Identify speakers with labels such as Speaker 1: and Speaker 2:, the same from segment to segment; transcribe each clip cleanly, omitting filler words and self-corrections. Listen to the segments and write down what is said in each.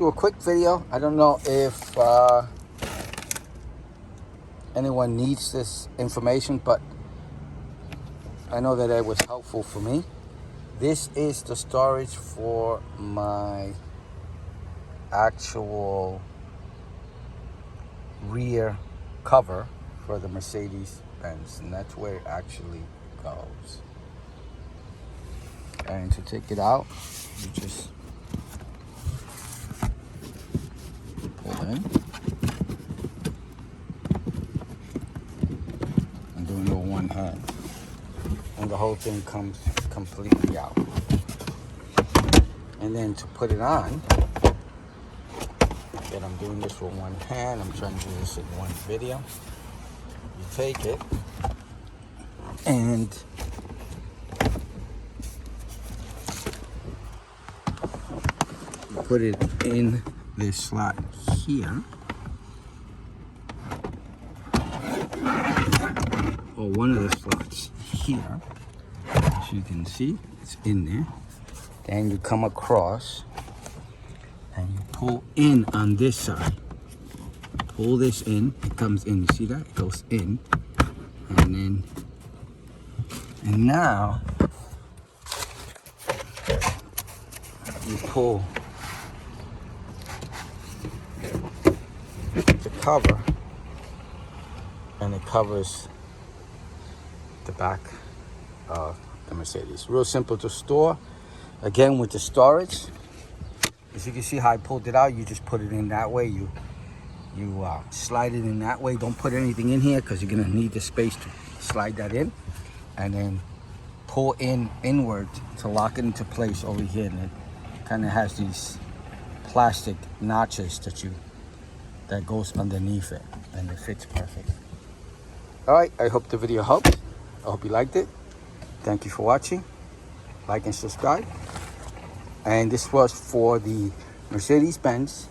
Speaker 1: do a quick video. I don't know if anyone needs this information, but I know that it was helpful for me. This is the storage for my actual rear cover for the Mercedes-Benz, and that's where it actually goes. And to take it out, you just pull in. I'm doing it with one hand, and the whole thing comes completely out. And then to put it on, again, I'm doing this with one hand. I'm trying to do this in one video. You take it and you put it in this slot here, or one of the slots here. As you can see, it's in there. Then you come across and you pull in on this side. Pull this in, it comes in. You see that? It goes in. And now you pull the cover, and it covers the back of the Mercedes. Real simple to store. Again, with the storage, as you can see how I pulled it out, you just put it in that way. You slide it in that way. Don't put anything in here because you're gonna need the space to slide that in, and then pull inward to lock it into place over here. And it kind of has these plastic notches that goes underneath it, and it fits perfect. All right, I hope the video helped. I hope you liked it. Thank you for watching. Like and subscribe. And this was for the Mercedes-Benz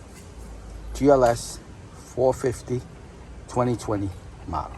Speaker 1: GLS450 2020 model.